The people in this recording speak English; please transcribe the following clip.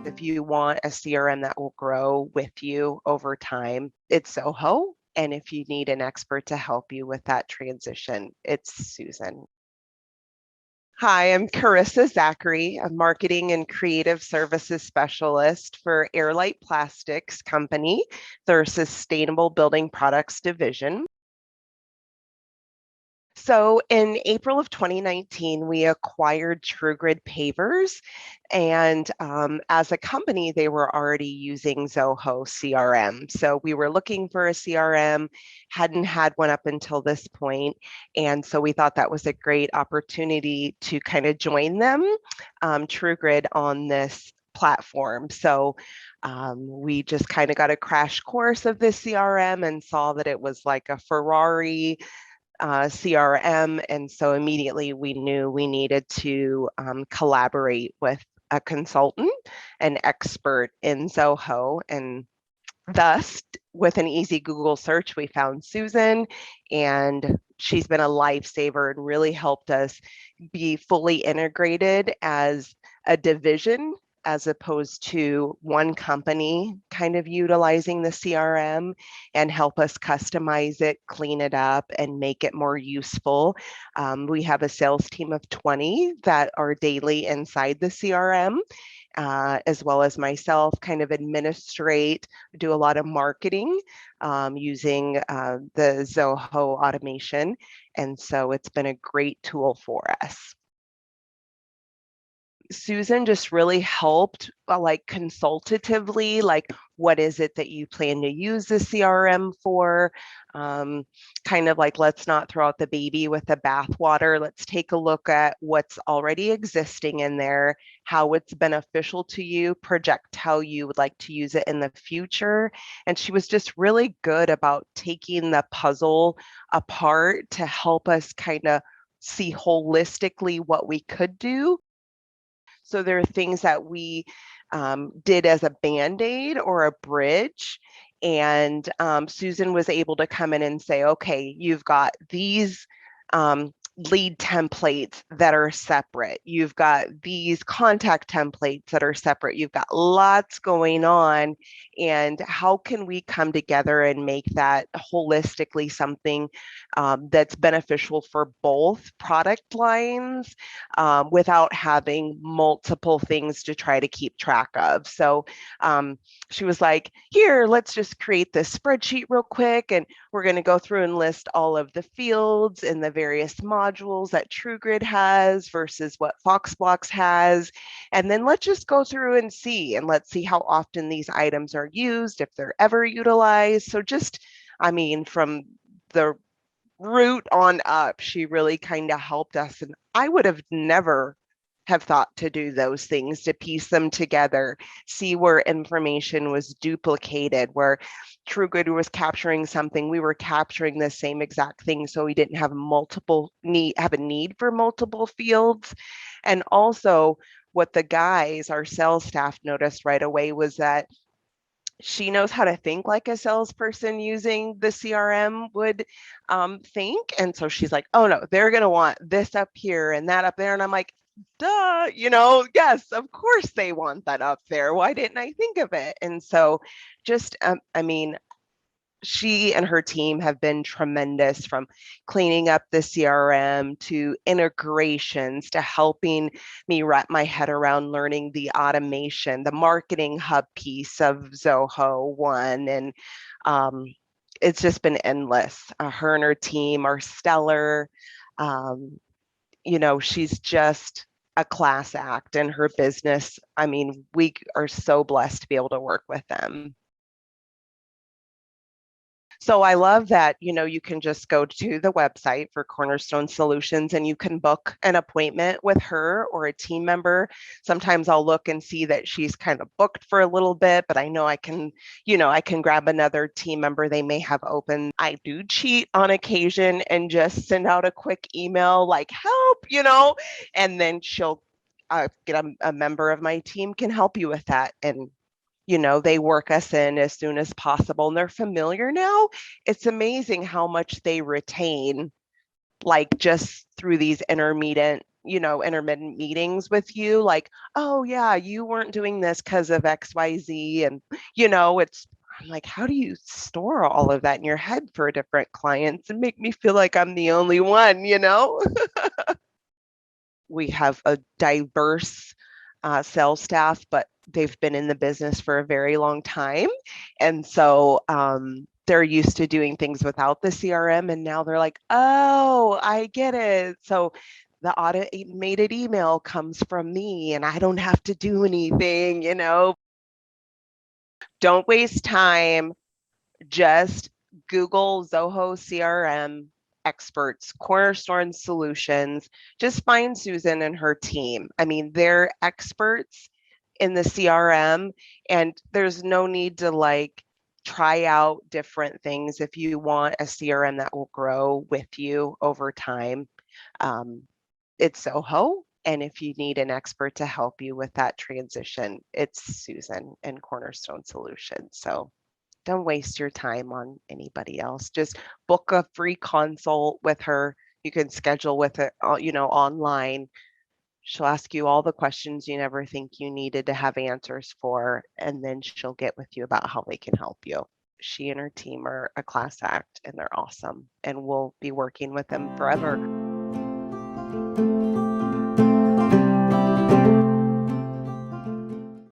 If you want a CRM that will grow with you over time, it's Zoho. And if you need an expert to help you with that transition, it's Susan. Hi, I'm Carissa Zachary, a marketing and creative services specialist for Airlight Plastics Company, their sustainable building products division. So in April of 2019, we acquired TrueGrid Pavers, and as a company, they were already using Zoho CRM. So we were looking for a CRM, hadn't had one up until this point, and so we thought that was a great opportunity to kind of join them, TrueGrid, on this platform. So we just kind of got a crash course of this CRM and saw that it was like a Ferrari CRM. And so immediately we knew we needed to collaborate with a consultant, an expert in Zoho. And thus, with an easy Google search, we found Susan, and she's been a lifesaver and really helped us be fully integrated as a division, as opposed to one company kind of utilizing the CRM, and help us customize it, clean it up, and make it more useful. We have a sales team of 20 that are daily inside the CRM. As well as myself, kind of administrate, do a lot of marketing using the Zoho automation. And so it's been a great tool for us. Susan just really helped, like consultatively, like what is it that you plan to use the CRM for? Kind of like, let's not throw out the baby with the bathwater. Let's take a look at what's already existing in there, how it's beneficial to you, project how you would like to use it in the future. And she was just really good about taking the puzzle apart to help us kind of see holistically what we could do. So there are things that we did as a Band-Aid or a bridge. And Susan was able to come in and say, okay, you've got these lead templates that are separate. You've got these contact templates that are separate. You've got lots going on. And how can we come together and make that holistically something that's beneficial for both product lines without having multiple things to try to keep track of? So she was like, here, let's just create this spreadsheet real quick. And we're going to go through and list all of the fields and the various modules that TrueGrid has versus what Foxblocks has. And then let's just go through and see, and let's see how often these items are used, if they're ever utilized. So just, I mean, from the root on up, she really kind of helped us. And I would have never have thought to do those things, to piece them together, see where information was duplicated, where TrueGrid was capturing something, we were capturing the same exact thing, so we didn't have a need for multiple fields. And also, what the guys, our sales staff, noticed right away was that she knows how to think like a salesperson using the CRM would think. And so she's like, oh no, they're going to want this up here and that up there. And I'm like, duh, yes, of course they want that up there. Why didn't I think of it? And so just, I mean, she and her team have been tremendous, from cleaning up the CRM to integrations to helping me wrap my head around learning the automation, the marketing hub piece of Zoho One. And it's just been endless. Her and her team are stellar. She's just a class act in her business. I mean, we are so blessed to be able to work with them. So I love that, you can just go to the website for Cornerstone Solutions and you can book an appointment with her or a team member. Sometimes I'll look and see that she's kind of booked for a little bit, but I know I can grab another team member they may have open. I do cheat on occasion and just send out a quick email like, help, and then she'll get a member of my team can help you with that. And they work us in as soon as possible, and they're familiar now. It's amazing how much they retain, like just through these intermediate, intermittent meetings with you, like, oh yeah, you weren't doing this because of XYZ. And, I'm like, how do you store all of that in your head for different clients and make me feel like I'm the only one? We have a diverse sales staff, but they've been in the business for a very long time. And so they're used to doing things without the CRM. And now they're like, oh, I get it. So the automated email comes from me and I don't have to do anything. Don't waste time. Just Google Zoho CRM experts, Cornerstone Solutions. Just find Susan and her team. I mean, they're experts in the CRM, and there's no need to like try out different things if you want a CRM that will grow with you over time. Um, it's Zoho. And if you need an expert to help you with that transition, it's Susan and Cornerstone Solutions. So don't waste your time on anybody else. Just book a free consult with her. You can schedule with it, online. She'll ask you all the questions you never think you needed to have answers for, and then she'll get with you about how they can help you. She and her team are a class act, and they're awesome, and we'll be working with them forever.